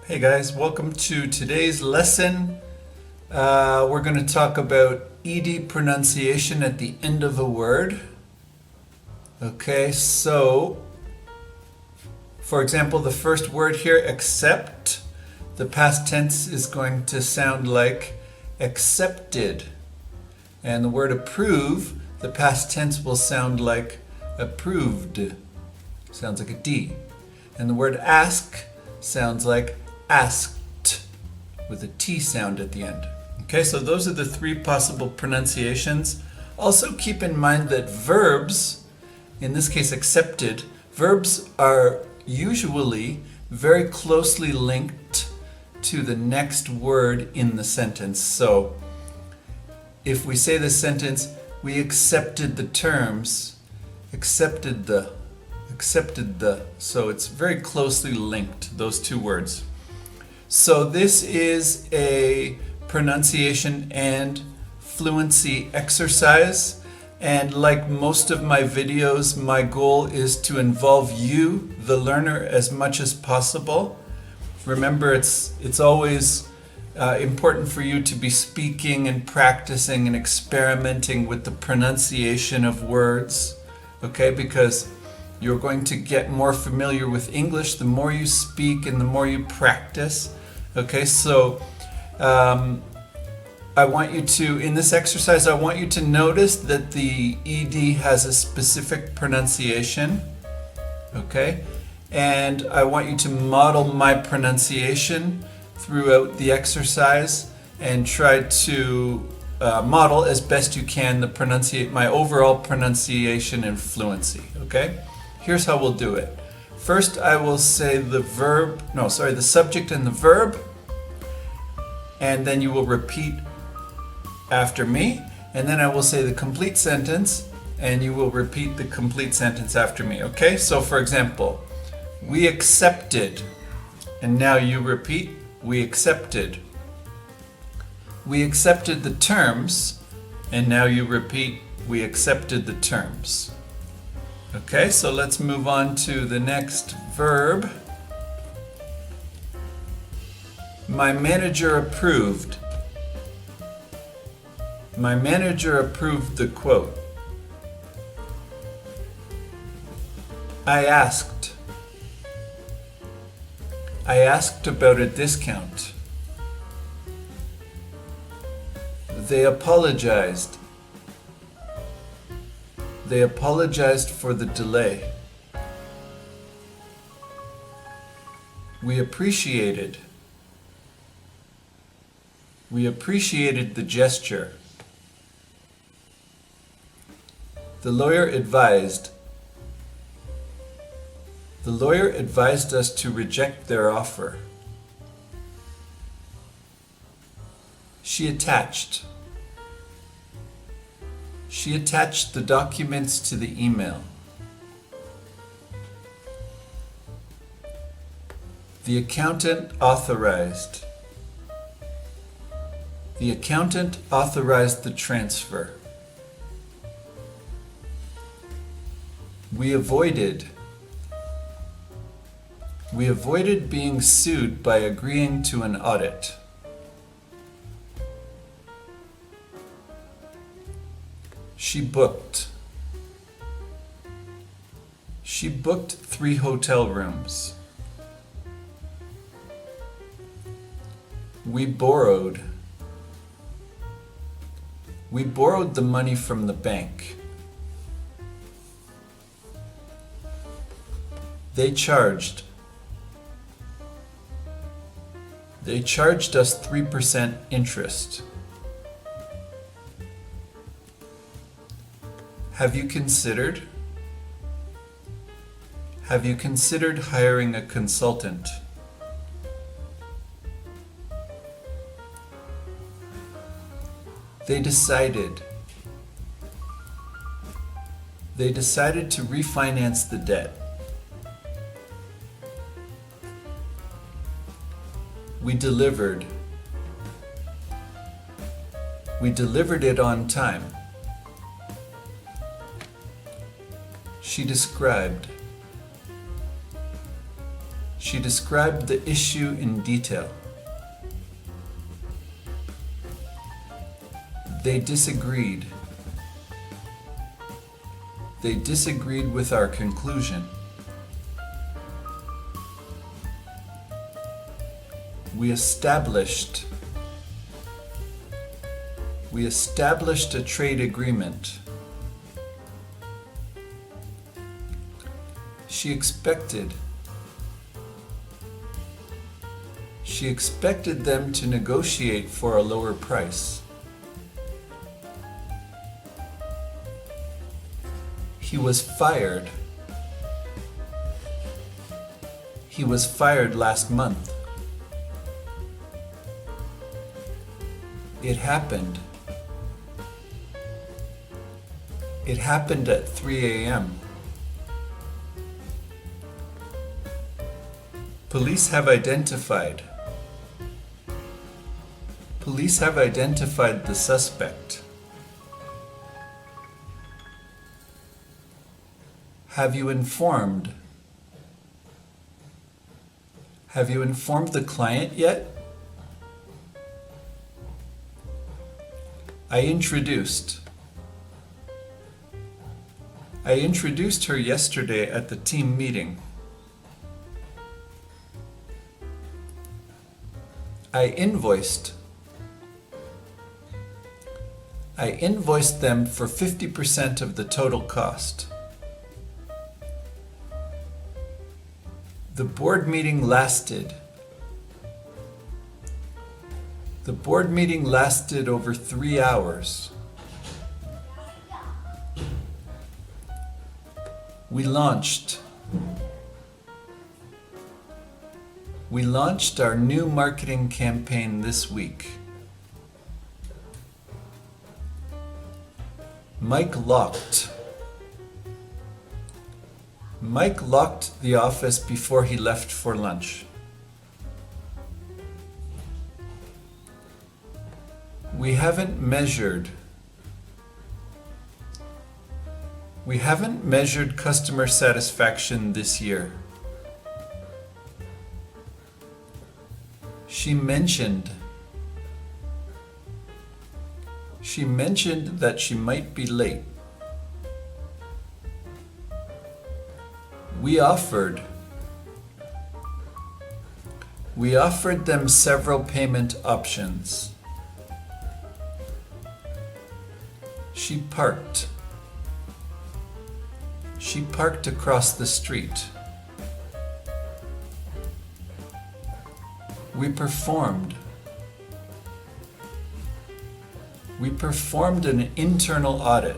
Hey guys, welcome to today's lesson. We're going to talk about ED pronunciation at the end of a word. Okay, so for example, the first word here, accept, the past tense is going to sound like accepted. And the word approve, the past tense will sound like approved. Sounds like a D. And the word ask sounds like asked with a T sound at the end. Okay, so those are the three possible pronunciations. Also keep in mind that verbs, in this case accepted, verbs are usually very closely linked to the next word in the sentence. So if we say this sentence, we accepted the terms, accepted the, so it's very closely linked, those two words. So this is a pronunciation and fluency exercise, and like most of my videos, my goal is to involve you, the learner, as much as possible. Remember, it's always important for you to be speaking and practicing and experimenting with the pronunciation of words, okay? Because you're going to get more familiar with English the more you speak and the more you practice. Okay, so I want you to, in this exercise, I want you to notice that the ED has a specific pronunciation. Okay, and I want you to model my pronunciation throughout the exercise and try to model as best you can my overall pronunciation and fluency. Okay, here's how we'll do it. First, I will say the subject and the verb, and then you will repeat after me, and then I will say the complete sentence, and you will repeat the complete sentence after me, okay? So for example, we accepted, and now you repeat, we accepted. We accepted the terms, and now you repeat, we accepted the terms. Okay, so let's move on to the next verb. My manager approved. My manager approved the quote. I asked. I asked about a discount. They apologized. They apologized for the delay. We appreciated. We appreciated the gesture. The lawyer advised. The lawyer advised us to reject their offer. She attached. She attached the documents to the email. The accountant authorized. The accountant authorized the transfer. We avoided. We avoided being sued by agreeing to an audit. She booked. She booked 3 hotel rooms. We borrowed. We borrowed the money from the bank. They charged. They charged us 3% interest. Have you considered? Have you considered hiring a consultant? They decided. They decided to refinance the debt. We delivered. We delivered it on time. She described. She described the issue in detail. They disagreed. They disagreed with our conclusion. We established a trade agreement. She expected them to negotiate for a lower price. He was fired. He was fired last month. It happened. It happened at 3 a.m. Police have identified the suspect. Have you informed the client yet? I introduced her yesterday at the team meeting. I invoiced them for 50% of the total cost. The board meeting lasted over 3 hours. We launched our new marketing campaign this week. Mike locked the office before he left for lunch. We haven't measured customer satisfaction this year. She mentioned that she might be late. We offered them several payment options. She parked across the street. We performed an internal audit.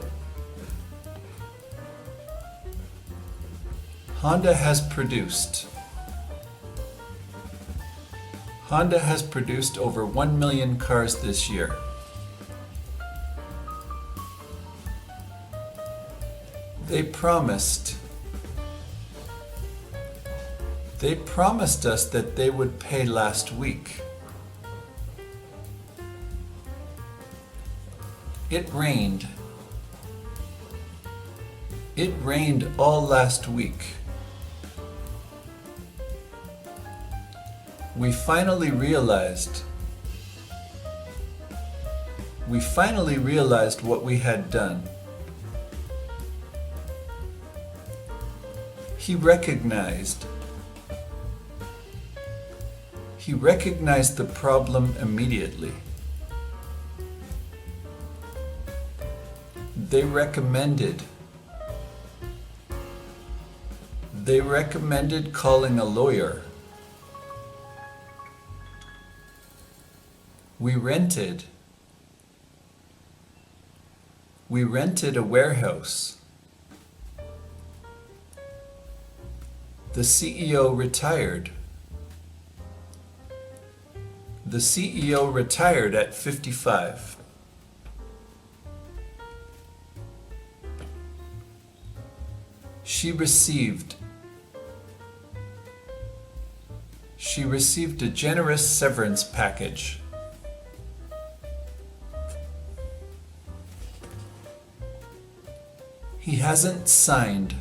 Honda has produced over 1 million cars this year. They promised us that they would pay last week. It rained. It rained all last week. We finally realized what we had done. He recognized the problem immediately. They recommended calling a lawyer. We rented a warehouse. The CEO retired. The CEO retired at 55. She received a generous severance package. He hasn't signed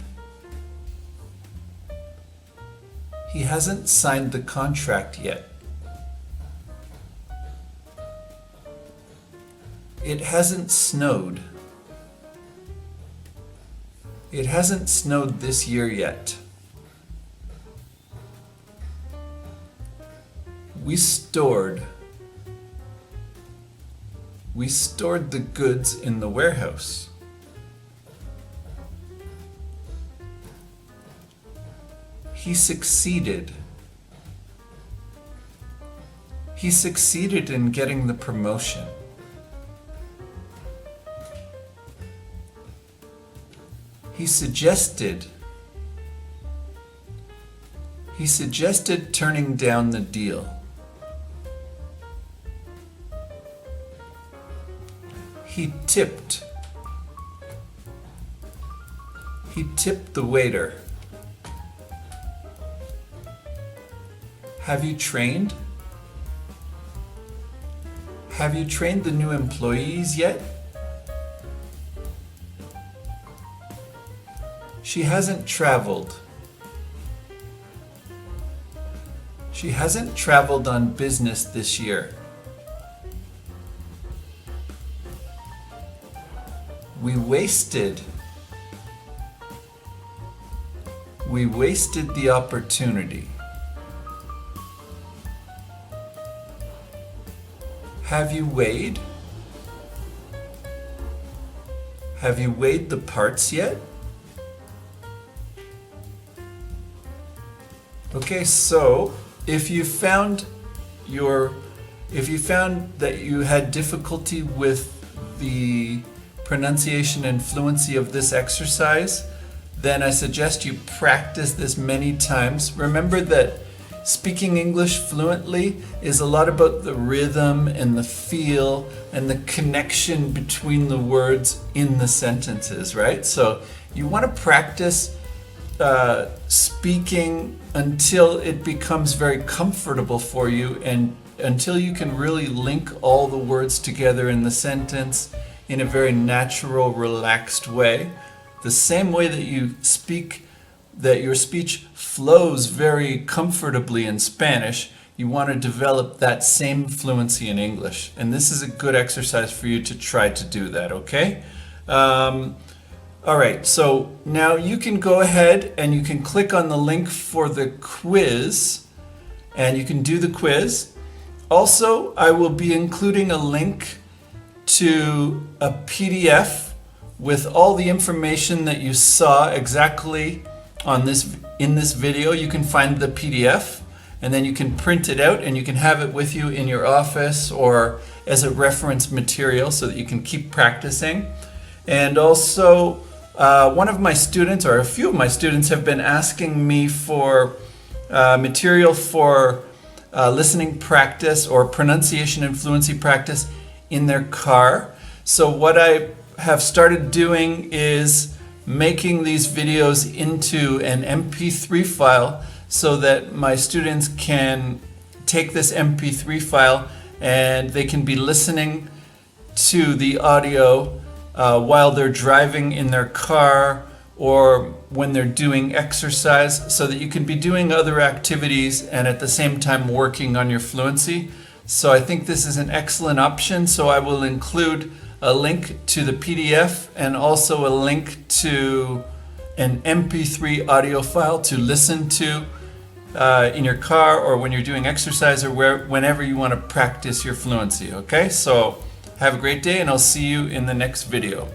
He hasn't signed the contract yet. It hasn't snowed. It hasn't snowed this year yet. We stored the goods in the warehouse. He succeeded. He succeeded in getting the promotion. He suggested turning down the deal. He tipped the waiter. Have you trained? Have you trained the new employees yet? She hasn't traveled. She hasn't traveled on business this year. We wasted the opportunity. Have you weighed? Have you weighed the parts yet? Okay, so if you found that you had difficulty with the pronunciation and fluency of this exercise, then I suggest you practice this many times. Remember that speaking English fluently is a lot about the rhythm and the feel and the connection between the words in the sentences, right? So you want to practice speaking until it becomes very comfortable for you and until you can really link all the words together in the sentence in a very natural, relaxed way. The same way that you speak, that your speech flows very comfortably in Spanish, you want to develop that same fluency in English. And this is a good exercise for you to try to do that, okay? All right, so now you can go ahead and you can click on the link for the quiz and you can do the quiz. Also, I will be including a link to a PDF with all the information that you saw exactly in this video. You can find the PDF and then you can print it out and you can have it with you in your office or as a reference material so that you can keep practicing. And also, one of my students, or a few of my students, have been asking me for material for listening practice or pronunciation and fluency practice in their car. So what I have started doing is making these videos into an MP3 file so that my students can take this MP3 file and they can be listening to the audio while they're driving in their car or when they're doing exercise, so that you can be doing other activities and at the same time working on your fluency. So I think this is an excellent option. So I will include a link to the PDF and also a link to an MP3 audio file to listen to in your car or when you're doing exercise or whenever you want to practice your fluency. Okay, so have a great day and I'll see you in the next video.